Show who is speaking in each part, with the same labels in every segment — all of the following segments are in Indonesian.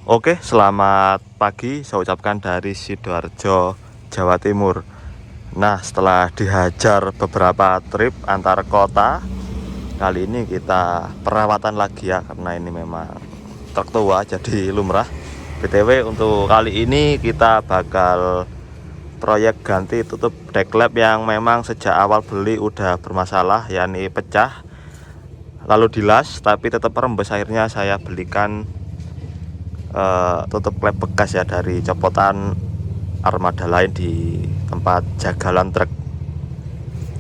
Speaker 1: Oke, selamat pagi. Saya ucapkan dari Sidoarjo, Jawa Timur. Nah, setelah dihajar beberapa trip antar kota, kali ini kita perawatan lagi ya, karena ini memang truk tua jadi lumrah. BTW untuk kali ini kita bakal proyek ganti tutup deklep yang memang sejak awal beli udah bermasalah, yakni pecah lalu dilas tapi tetap rembes. Akhirnya saya belikan tutup klep bekas ya dari copotan armada lain di tempat jagalan truk.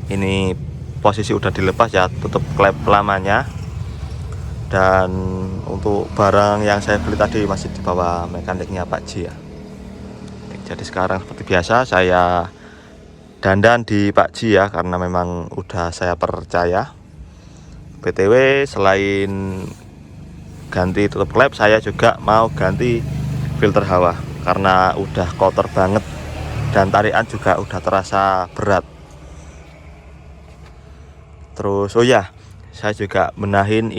Speaker 1: Ini posisi udah dilepas ya tutup klep lamanya, dan untuk barang yang saya beli tadi masih di bawah mekaniknya Pak Ji ya. Jadi sekarang seperti biasa saya dandan di Pak Ji ya, karena memang udah saya percaya. BTW selain ganti tutup klep, saya juga mau ganti filter hawa karena udah kotor banget dan tarikan juga udah terasa berat. Terus oh ya, saya juga benahin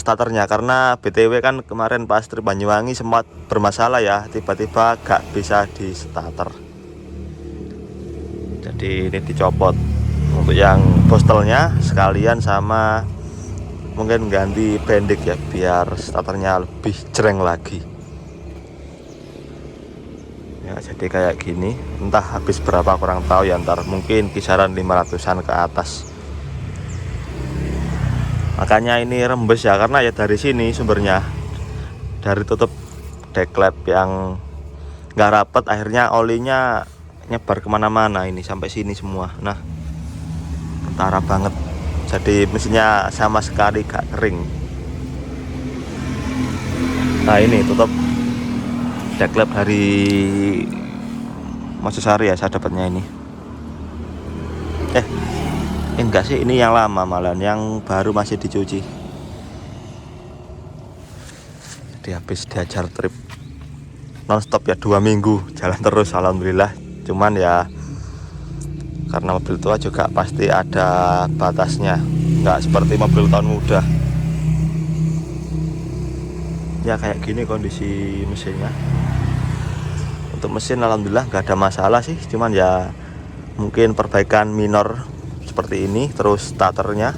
Speaker 1: starternya karena BTW kan kemarin pas trip Banyuwangi sempat bermasalah ya, tiba-tiba gak bisa di starter. Jadi ini dicopot untuk yang bostelnya sekalian, sama mungkin ganti bendik ya biar starternya lebih jreng lagi ya. Jadi kayak gini, entah habis berapa kurang tahu ya, ntar mungkin kisaran 500-an ke atas. Makanya ini rembes ya, karena ya dari sini sumbernya, dari tutup deklep yang nggak rapet, akhirnya olinya nyebar kemana-mana ini sampai sini semua. Nah, ketara banget, jadi mesinnya sama sekali gak kering. Nah, ini tutup deklep dari Mojosari ya, saya dapatnya ini. Enggak sih, ini yang lama malah, yang baru masih dicuci. Jadi habis diajar trip nonstop ya 2 minggu jalan terus, alhamdulillah. Cuman ya karena mobil tua juga pasti ada batasnya, nggak seperti mobil tahun muda ya. Kayak gini kondisi mesinnya. Untuk mesin alhamdulillah nggak ada masalah sih, cuman ya mungkin perbaikan minor seperti ini. Terus starternya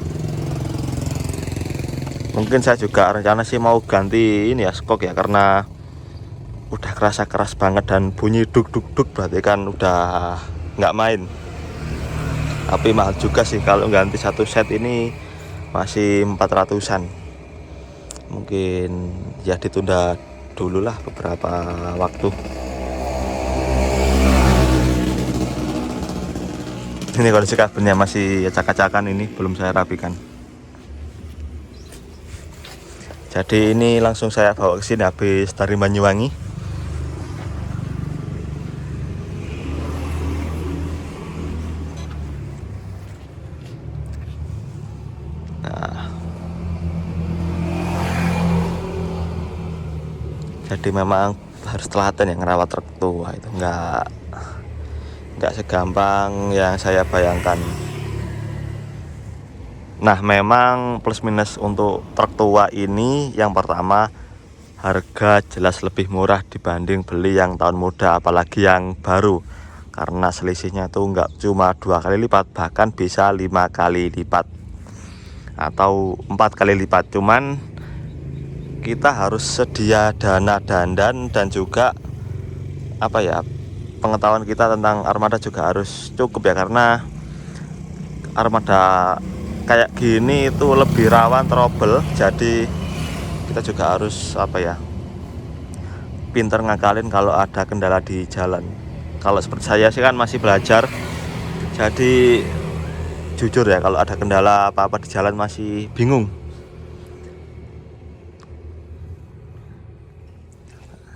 Speaker 1: mungkin saya juga rencana sih mau ganti ini ya, skok ya, karena udah kerasa keras banget dan bunyi duk duk duk, berarti kan udah nggak main. Tapi mahal juga sih kalau ganti satu set ini, masih 400-an. Mungkin ya ditunda dulu lah beberapa waktu. Ini kondisi kabinnya masih acak-acakan, ini belum saya rapikan. Jadi ini langsung saya bawa ke sini habis dari Banyuwangi. Nah, jadi memang harus telaten yang ngerawat truk tua itu, nggak segampang yang saya bayangkan. Nah, memang plus minus untuk truk tua ini, yang pertama harga jelas lebih murah dibanding beli yang tahun muda, apalagi yang baru, karena selisihnya tuh nggak cuma 2 kali lipat, bahkan bisa 5 kali lipat atau 4 kali lipat. Cuman kita harus sedia dana dandan, dan juga apa ya, pengetahuan kita tentang armada juga harus cukup ya, karena armada kayak gini itu lebih rawan trouble. Jadi kita juga harus apa ya, pinter ngakalin kalau ada kendala di jalan. Kalau seperti saya sih kan masih belajar, jadi jujur ya, kalau ada kendala apa-apa di jalan masih bingung.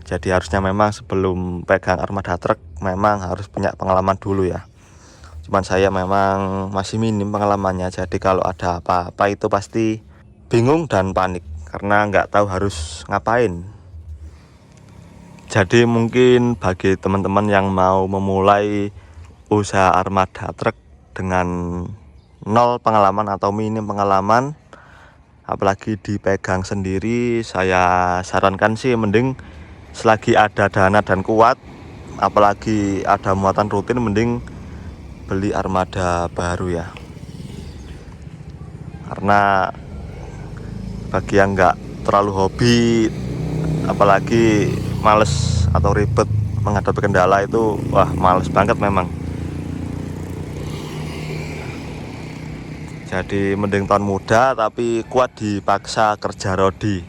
Speaker 1: Jadi harusnya memang sebelum pegang armada truk memang harus punya pengalaman dulu ya. Cuman saya memang masih minim pengalamannya, jadi kalau ada apa-apa itu pasti bingung dan panik karena nggak tahu harus ngapain. Jadi mungkin bagi teman-teman yang mau memulai usaha armada truk dengan nol pengalaman atau minim pengalaman, apalagi dipegang sendiri. Saya sarankan sih mending selagi ada dana dan kuat, apalagi ada muatan rutin, mending beli armada baru ya. Karena bagi yang nggak terlalu hobi, apalagi males atau ribet menghadapi kendala itu, wah males banget memang. Jadi mending tahun muda tapi kuat dipaksa kerja rodi.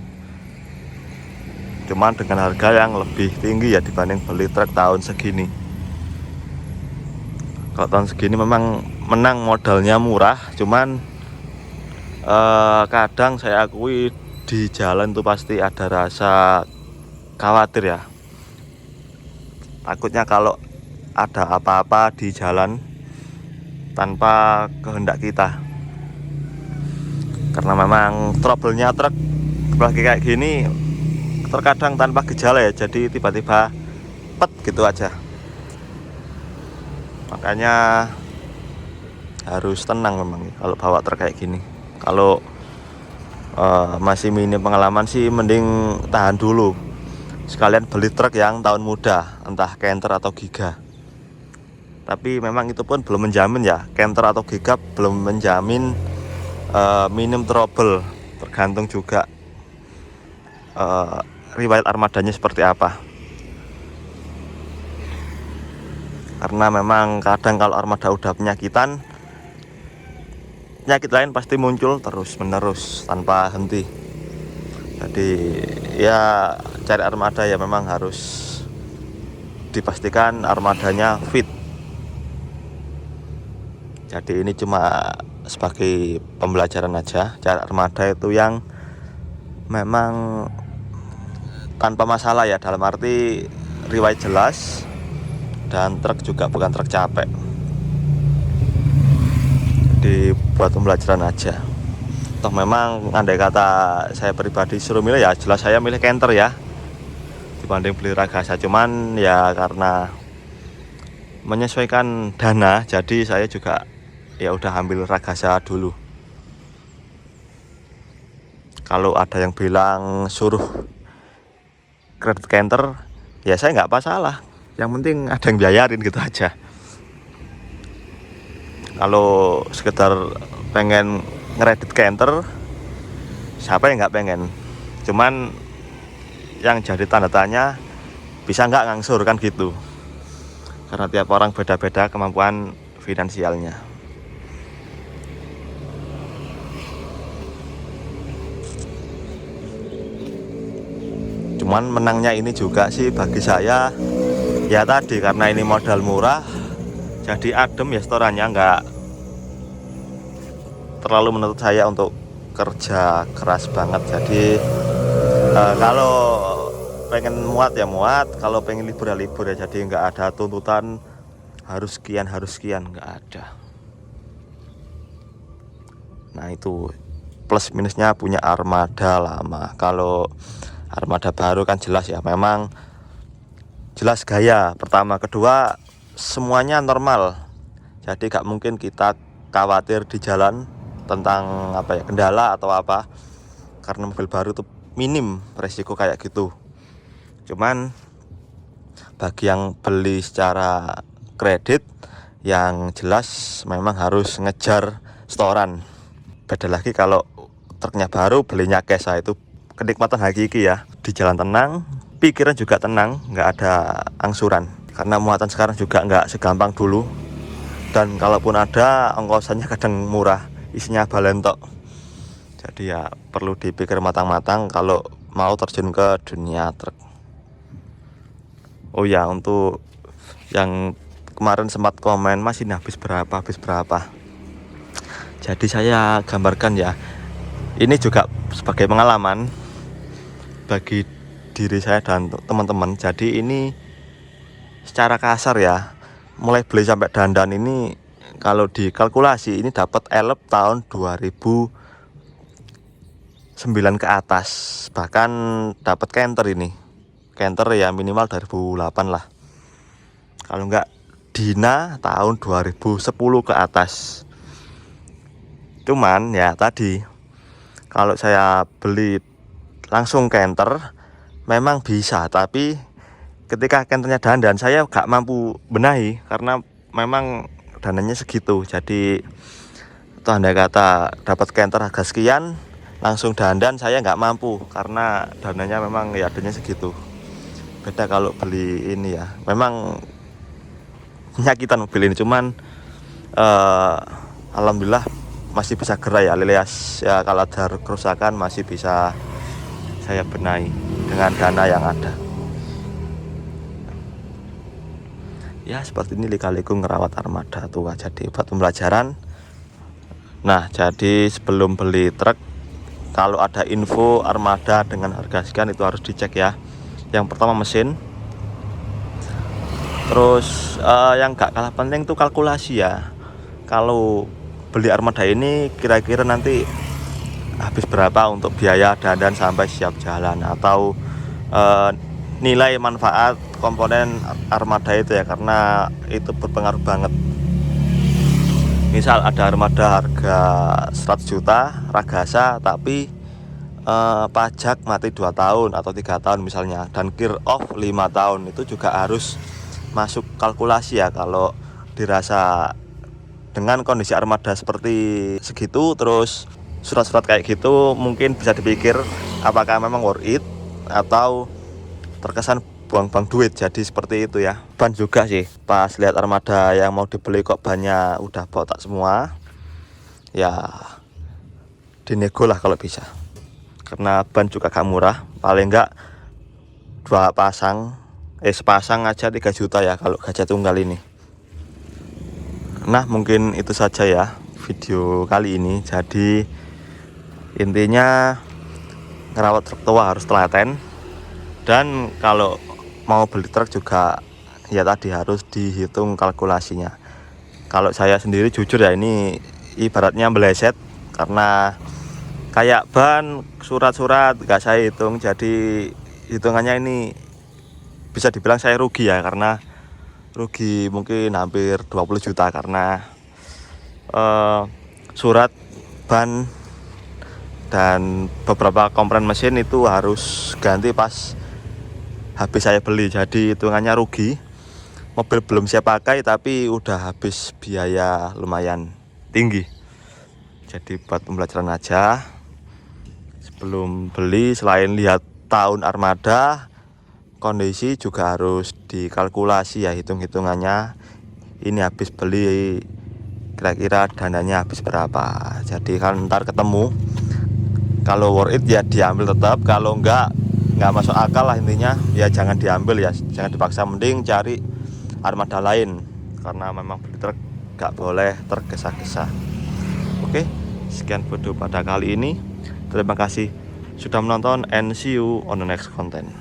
Speaker 1: Cuman dengan harga yang lebih tinggi ya dibanding beli truk tahun segini. Kalau tahun segini memang menang modalnya murah, cuman kadang saya akui di jalan tuh pasti ada rasa khawatir ya. Takutnya kalau ada apa-apa di jalan tanpa kehendak kita. Karena memang trouble-nya truk apalagi kayak gini terkadang tanpa gejala ya, jadi tiba-tiba pet gitu aja. Makanya harus tenang memang kalau bawa truk kayak gini. Kalau masih minim pengalaman sih mending tahan dulu, sekalian beli truk yang tahun muda, entah Canter atau Giga. Tapi memang itu pun belum menjamin ya, Canter atau Giga belum menjamin minim trouble, tergantung juga riwayat armadanya seperti apa. Karena memang kadang kalau armada udah penyakitan, penyakit lain pasti muncul terus menerus tanpa henti. Jadi ya cari armada ya memang harus dipastikan armadanya fit. Jadi ini cuma sebagai pembelajaran aja, cari armada itu yang memang tanpa masalah ya, dalam arti riwayat jelas dan truk juga bukan truk capek. Jadi buat pembelajaran aja. Toh memang andai kata saya pribadi suruh milih ya jelas saya milih Canter ya dibanding beli Ragasa. Cuman ya karena menyesuaikan dana, jadi saya juga ya udah ambil Ragasa dulu. Kalau ada yang bilang suruh kredit Canter, ya saya nggak masalah. Yang penting ada yang bayarin gitu aja. Kalau sekedar pengen ngeredit Canter, siapa yang nggak pengen? Cuman yang jadi tanda tanya, bisa nggak ngangsur kan gitu. Karena tiap orang beda-beda kemampuan finansialnya. Cuman menangnya ini juga sih bagi saya ya tadi, karena ini modal murah, jadi adem ya setorannya, nggak terlalu menuntut saya untuk kerja keras banget. Jadi kalau pengen muat ya muat, kalau pengen libur ya libur ya. Jadi nggak ada tuntutan harus sekian nggak ada. Nah itu plus minusnya punya armada lama. Kalau armada baru kan jelas ya, memang jelas gaya pertama, kedua semuanya normal. Jadi gak mungkin kita khawatir di jalan tentang apa ya, kendala atau apa, karena mobil baru tuh minim resiko kayak gitu. Cuman bagi yang beli secara kredit, yang jelas memang harus ngejar setoran. Beda lagi kalau truknya baru belinya cash, itu kenikmatan hakiki ya, di jalan tenang, pikiran juga tenang, nggak ada angsuran. Karena muatan sekarang juga nggak segampang dulu, dan kalaupun ada ongkosannya kadang murah, isinya balentok. Jadi ya perlu dipikir matang-matang kalau mau terjun ke dunia truk. Oh ya, untuk yang kemarin sempat komen, Mas ini habis berapa. Jadi saya gambarkan ya, ini juga sebagai pengalaman bagi diri saya dan teman-teman. Jadi ini secara kasar ya, mulai beli sampai dandan ini kalau dikalkulasi ini dapat elep tahun 2009 ke atas. Bahkan dapat Canter ini. Canter ya minimal 2008 lah. Kalau enggak Dina tahun 2010 ke atas. Cuman ya tadi, Kalau saya beli langsung kenter memang bisa, tapi ketika kenternya dandan saya gak mampu benahi karena memang dananya segitu. Jadi itu andai kata dapat kenter harga sekian langsung dandan saya nggak mampu karena dananya memang ya adanya segitu. Beda kalau beli ini ya, memang penyakitan mobil ini, cuman alhamdulillah masih bisa gerai alias ya, kalau ada kerusakan masih bisa saya benahi dengan dana yang ada. Ya seperti ini lika-liku ngerawat armada tua, jadi buat pembelajaran. Nah jadi sebelum beli truk, kalau ada info armada dengan harga sekian itu harus dicek ya. Yang pertama mesin, terus yang gak kalah penting itu kalkulasi ya. Kalau beli armada ini kira-kira nanti habis berapa untuk biaya dandan sampai siap jalan, atau nilai manfaat komponen armada itu ya, karena itu berpengaruh banget. Misal ada armada harga 100 juta Ragasa tapi pajak mati 2 tahun atau 3 tahun misalnya, dan gear off 5 tahun, itu juga harus masuk kalkulasi ya. Kalau dirasa dengan kondisi armada seperti segitu, terus surat-surat kayak gitu, mungkin bisa dipikir apakah memang worth it atau terkesan buang-buang duit. Jadi seperti itu ya. Ban juga sih, pas lihat armada yang mau dibeli kok bannya udah botak semua, ya dinego lah kalau bisa, karena ban juga gak murah. Paling enggak sepasang aja 3 juta ya kalau gajah tunggal ini. Nah mungkin itu saja ya video kali ini. Jadi intinya ngerawat truk tua harus telaten, dan kalau mau beli truk juga ya tadi harus dihitung kalkulasinya. Kalau saya sendiri jujur ya, ini ibaratnya meleset, karena kayak ban, surat-surat gak saya hitung. Jadi hitungannya ini bisa dibilang saya rugi ya, karena rugi mungkin hampir 20 juta karena surat, ban, dan beberapa komponen mesin itu harus ganti pas habis saya beli. Jadi hitungannya rugi. Mobil belum saya pakai tapi udah habis biaya lumayan tinggi. Jadi buat pembelajaran aja, sebelum beli selain lihat tahun armada, kondisi juga harus dikalkulasi ya, hitung-hitungannya. Ini habis beli kira-kira dananya habis berapa. Jadi kan ntar ketemu, kalau worth it ya diambil tetap, kalau nggak masuk akal lah intinya ya jangan diambil ya, jangan dipaksa, mending cari armada lain, karena memang beli truk nggak boleh tergesa-gesa. Oke, sekian video pada kali ini. Terima kasih sudah menonton, and see you on the next content.